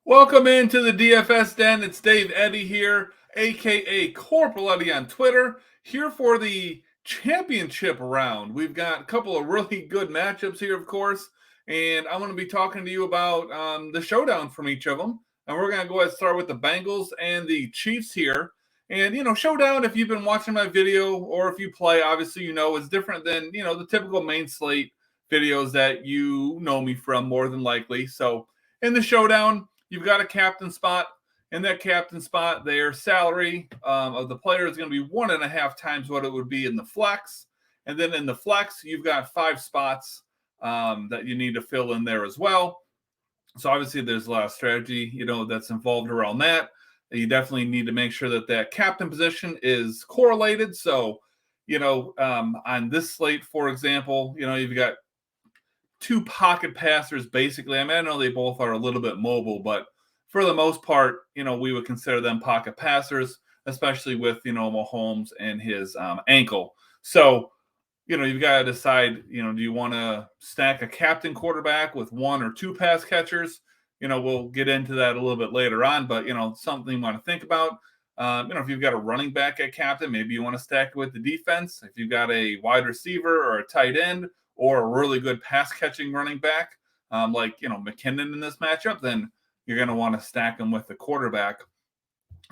Welcome into the DFS Den. It's Dave Eddy here, aka Corporal Eddy on Twitter, here for the championship round. We've got a couple of really good matchups here, of course, and I'm going to be talking to you about the showdown from each of them. And we're going to go ahead and start with the Bengals and the Chiefs here. And, showdown, if you've been watching my video or if you play, obviously, is different than, the typical main slate videos that you know me from more than likely. So in the showdown, you've got a captain spot. In that captain spot, their salary of the player is going to be 1.5 times what it would be in the flex. And then in the flex, you've got 5 spots that you need to fill in there as well. So obviously, there's a lot of strategy, that's involved around that. You definitely need to make sure that that captain position is correlated. So, on this slate, for example, you've got 2 pocket passers, basically. I mean, I know they both are a little bit mobile, but for the most part, we would consider them pocket passers, especially with, Mahomes and his ankle. So, you've got to decide, do you want to stack a captain quarterback with 1 or 2 pass catchers? We'll get into that a little bit later on, but, something you want to think about. If you've got a running back at captain, maybe you want to stack it with the defense. If you've got a wide receiver or a tight end or a really good pass catching running back, like, McKinnon in this matchup, then you're going to want to stack them with the quarterback.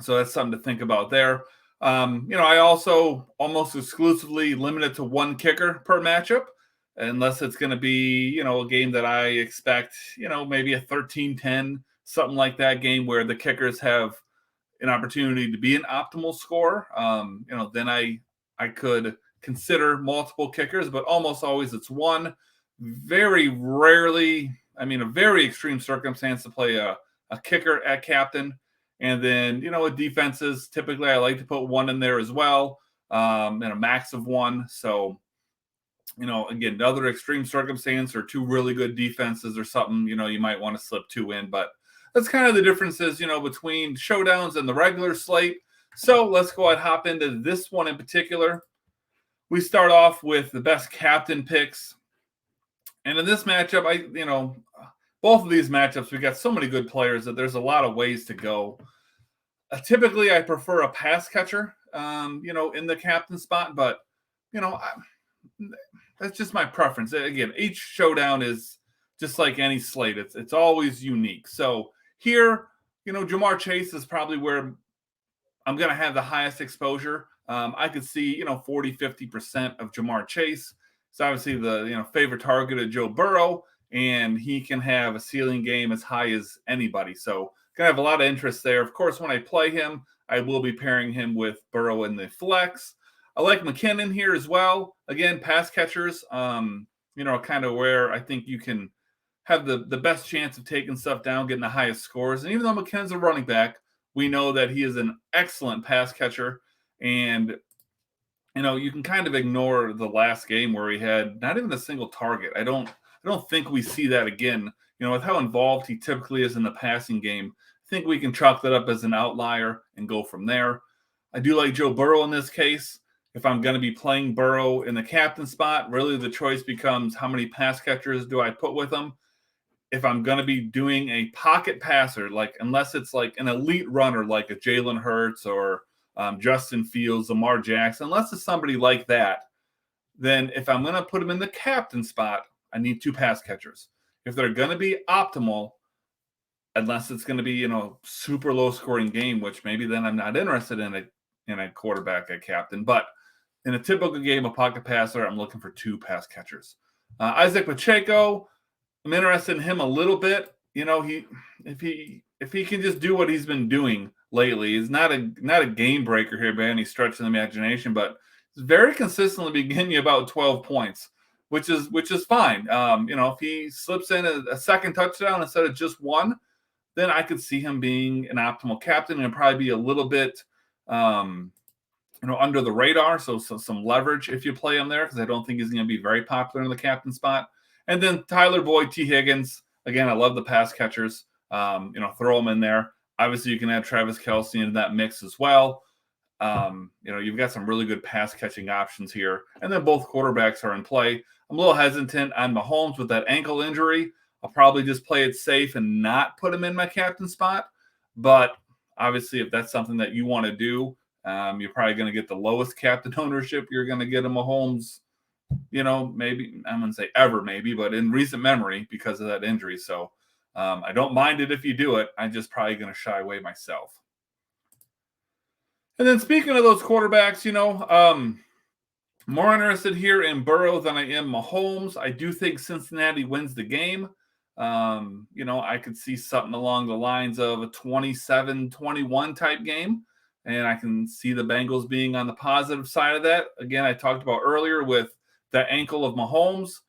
So that's something to think about there. I also almost exclusively limit it to 1 kicker per matchup, unless it's going to be, a game that I expect, maybe a 13-10, something like that game where the kickers have an opportunity to be an optimal score. Then I could consider multiple kickers, but almost always it's 1. Very rarely, a very extreme circumstance to play a kicker at captain. And then, with defenses, typically I like to put 1 in there as well, and a max of 1. So, again, another extreme circumstance or 2 really good defenses or something, you might want to slip 2 in. But that's kind of the differences, between showdowns and the regular slate. So let's go ahead and hop into this one in particular. We start off with the best captain picks. And in this matchup, both of these matchups, we got so many good players that there's a lot of ways to go. Typically, I prefer a pass catcher, in the captain spot, but, that's just my preference. Again, each showdown is just like any slate. It's always unique. So here, Jamar Chase is probably where I'm going to have the highest exposure. I could see, 40, 50% of Jamar Chase. It's obviously the, favorite target of Joe Burrow, and he can have a ceiling game as high as anybody. So going to have a lot of interest there. Of course, when I play him, I will be pairing him with Burrow in the flex. I like McKinnon here as well. Again, pass catchers, kind of where I think you can have the best chance of taking stuff down, getting the highest scores. And even though McKinnon's a running back, we know that he is an excellent pass catcher. And, you can kind of ignore the last game where he had not even a single target. I don't think we see that again. With how involved he typically is in the passing game, I think we can chalk that up as an outlier and go from there. I do like Joe Burrow in this case. If I'm going to be playing Burrow in the captain spot, really the choice becomes how many pass catchers do I put with him. If I'm going to be doing a pocket passer, unless it's like an elite runner like a Jalen Hurts or Justin Fields, Lamar Jackson, unless it's somebody like that, then if I'm going to put him in the captain spot, I need 2 pass catchers. If they're going to be optimal, unless it's going to be, super low scoring game, which maybe then I'm not interested in a quarterback at captain. But in a typical game of pocket passer, I'm looking for 2 pass catchers. Isaac Pacheco, I'm interested in him a little bit. If he can just do what he's been doing lately, he's not a game breaker here by any stretch of the imagination, but he's very consistently been getting you about 12 points, which is fine. If he slips in a second touchdown instead of just 1, then I could see him being an optimal captain and probably be a little bit, under the radar. So some leverage if you play him there, because I don't think he's going to be very popular in the captain spot. And then Tyler Boyd, T. Higgins. Again, I love the pass catchers. Throw them in there. Obviously, you can add Travis Kelce into that mix as well. You've got some really good pass catching options here. And then both quarterbacks are in play. I'm a little hesitant on Mahomes with that ankle injury. I'll probably just play it safe and not put him in my captain spot. But obviously, if that's something that you want to do, you're probably going to get the lowest captain ownership. You're going to get a Mahomes, maybe I'm going to say ever, maybe, but in recent memory because of that injury. So I don't mind it if you do it. I'm just probably going to shy away myself. And then speaking of those quarterbacks, more interested here in Burrow than I am Mahomes. I do think Cincinnati wins the game. I could see something along the lines of a 27-21 type game. And I can see the Bengals being on the positive side of that. Again, I talked about earlier with that ankle of Mahomes.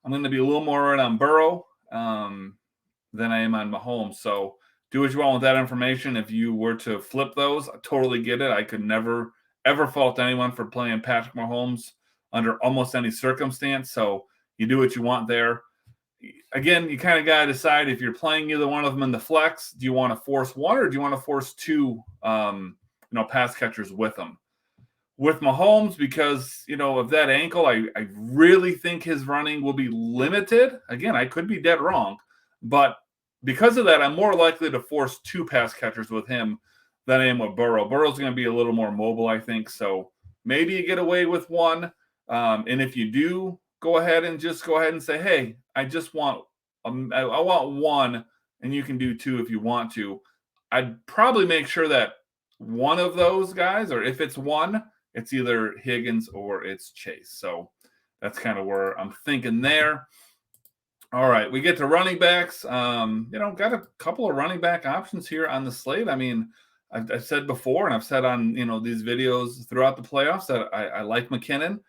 I'm going to be a little more in on Burrow than I am on Mahomes. So do what you want with that information. If you were to flip those, I totally get it. I could never, ever fault anyone for playing Patrick Mahomes under almost any circumstance. So you do what you want there. Again, you kind of got to decide if you're playing either one of them in the flex. Do you want to force one or do you want to force two, pass catchers with them? With Mahomes, because, of that ankle, I really think his running will be limited. Again, I could be dead wrong, but because of that, I'm more likely to force two pass catchers with him than I am with Burrow. Burrow's going to be a little more mobile, I think. So maybe you get away with one. And if you do, go ahead and say, hey, I just want I want one, and you can do two if you want to. I'd probably make sure that one of those guys, or if it's one, it's either Higgins or it's Chase. So that's kind of where I'm thinking there. All right, we get to running backs. Got a couple of running back options here on the slate. I mean, I've said before, and I've said on these videos throughout the playoffs that I like McKinnon.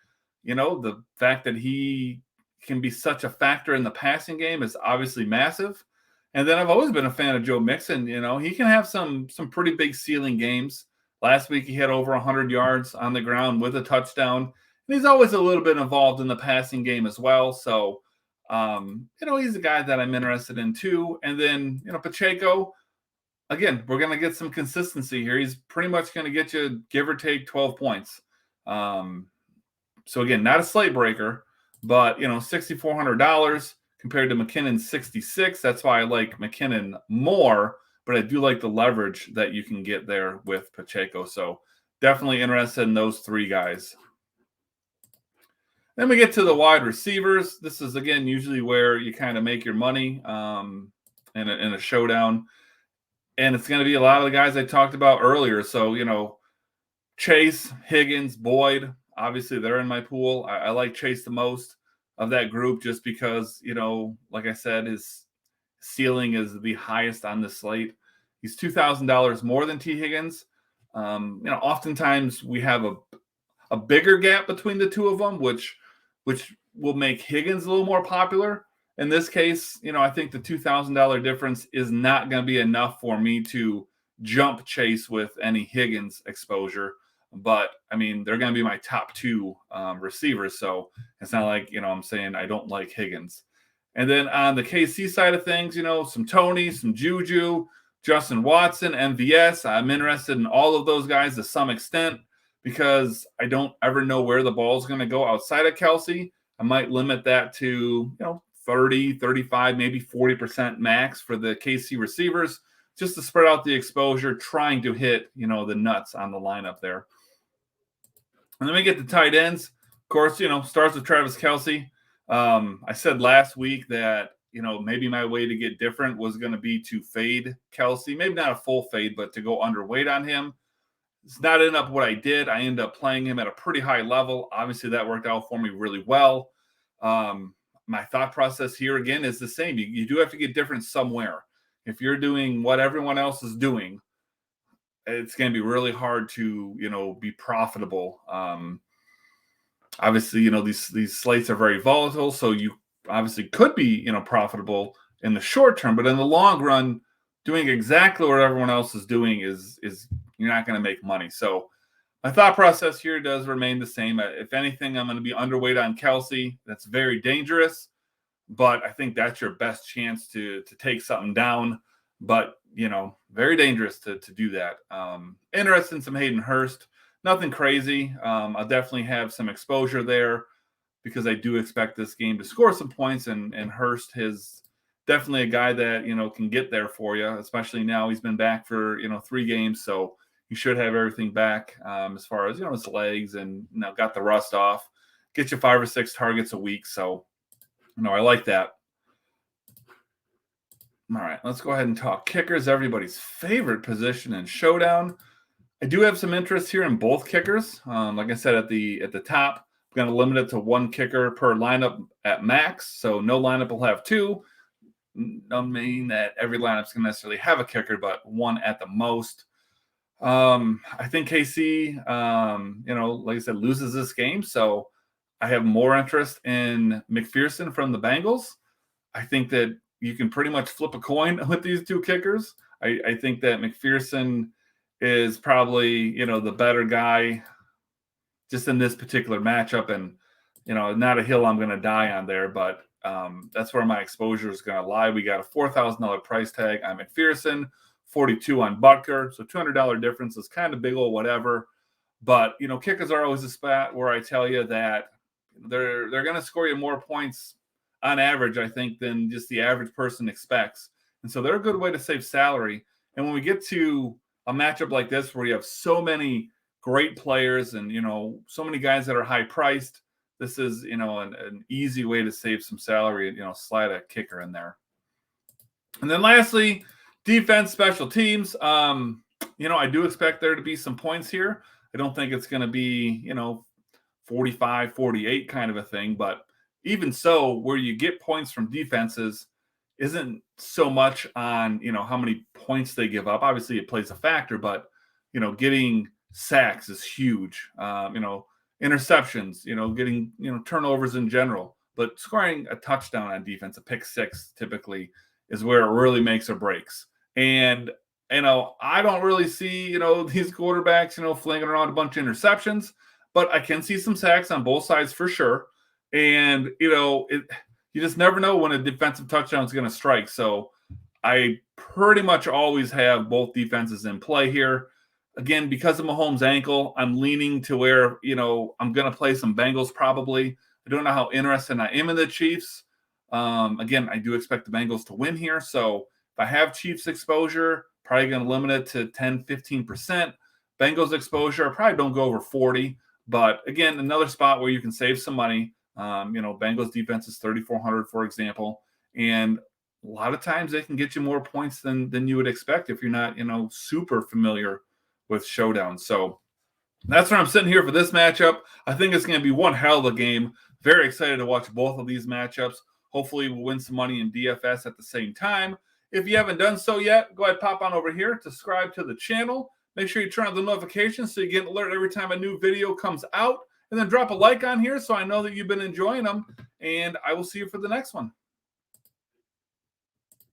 The fact that he can be such a factor in the passing game is obviously massive. And then I've always been a fan of Joe Mixon. He can have some pretty big ceiling games. Last week he had over 100 yards on the ground with a touchdown. And he's always a little bit involved in the passing game as well. So he's a guy that I'm interested in too. And then, Pacheco, again, we're going to get some consistency here. He's pretty much going to get you, give or take, 12 points. So again, not a slate breaker, but, $6,400 compared to McKinnon's $66. That's why I like McKinnon more, but I do like the leverage that you can get there with Pacheco. So definitely interested in those three guys. Then we get to the wide receivers. This is, again, usually where you kind of make your money in a showdown. And it's going to be a lot of the guys I talked about earlier. So, Chase, Higgins, Boyd, obviously they're in my pool. I like Chase the most of that group just because, like I said, his ceiling is the highest on the slate. He's $2,000 more than T. Higgins. Oftentimes we have a bigger gap between the two of them, which will make Higgins a little more popular. In this case, I think the $2,000 difference is not going to be enough for me to jump Chase with any Higgins exposure. But, I mean, they're going to be my top two receivers. So it's not like, I'm saying I don't like Higgins. And then on the KC side of things, some Tony, some Juju, Justin Watson, MVS. I'm interested in all of those guys to some extent because I don't ever know where the ball is going to go outside of Kelsey. I might limit that to, 30, 35, maybe 40% max for the KC receivers, just to spread out the exposure, trying to hit, the nuts on the lineup there. And then we get the tight ends. Of course, starts with Travis Kelsey. I said last week that, maybe my way to get different was going to be to fade Kelsey. Maybe not a full fade, but to go underweight on him. It's not ended up what I did. I ended up playing him at a pretty high level. Obviously, that worked out for me really well. My thought process here, again, is the same. You do have to get different somewhere. If you're doing what everyone else is doing, it's going to be really hard to, be profitable. Obviously, these slates are very volatile, so you obviously could be, profitable in the short term, but in the long run, doing exactly what everyone else is doing is you're not going to make money. So my thought process here does remain the same. If anything, I'm going to be underweight on Kelsey. That's very dangerous, but I think that's your best chance to take something down. But, very dangerous to do that. Interested in some Hayden Hurst. Nothing crazy. I'll definitely have some exposure there because I do expect this game to score some points, and Hurst has definitely a guy that, can get there for you, especially now he's been back for, 3 games. So he should have everything back as far as, his legs and, got the rust off, get you 5 or 6 targets a week. So, I like that. All right, let's go ahead and talk kickers, everybody's favorite position in Showdown. I do have some interest here in both kickers. Like I said at the top, I'm going to limit it to 1 kicker per lineup at max. So no lineup will have 2. Doesn't mean that every lineup's going to necessarily have a kicker, but 1 at the most. I think KC, like I said, loses this game. So I have more interest in McPherson from the Bengals. I think that you can pretty much flip a coin with these 2 kickers. I think that McPherson is probably, the better guy just in this particular matchup. And, not a hill I'm going to die on there, but that's where my exposure is going to lie. We got a $4,000 price tag on McPherson, $42 on Butker. So $200 difference is kind of big old whatever. But, kickers are always a spot where I tell you that they're going to score you more points on average, I think, than just the average person expects. And so they're a good way to save salary. And when we get to a matchup like this where you have so many great players and, so many guys that are high priced, this is, an easy way to save some salary and, slide a kicker in there. And then lastly, defense, special teams. I do expect there to be some points here. I don't think it's going to be, 45, 48 kind of a thing, but even so, where you get points from defenses isn't so much on, how many points they give up. Obviously, it plays a factor, but, getting sacks is huge. Interceptions, getting, turnovers in general. But scoring a touchdown on defense, a pick 6 typically, is where it really makes or breaks. And, I don't really see, these quarterbacks, flinging around a bunch of interceptions, but I can see some sacks on both sides for sure. And, you just never know when a defensive touchdown is going to strike. So I pretty much always have both defenses in play here. Again, because of Mahomes' ankle, I'm leaning to where, I'm going to play some Bengals probably. I don't know how interested I am in the Chiefs. Again, I do expect the Bengals to win here. So if I have Chiefs exposure, probably going to limit it to 10, 15%. Bengals exposure, I probably don't go over 40. But again, another spot where you can save some money. Bengals defense is 3,400, for example. And a lot of times they can get you more points than you would expect if you're not, super familiar with Showdown. So that's where I'm sitting here for this matchup. I think it's going to be one hell of a game. Very excited to watch both of these matchups. Hopefully we'll win some money in DFS at the same time. If you haven't done so yet, go ahead, pop on over here, subscribe to the channel. Make sure you turn on the notifications so you get an alert every time a new video comes out. And then drop a like on here so I know that you've been enjoying them. And I will see you for the next one.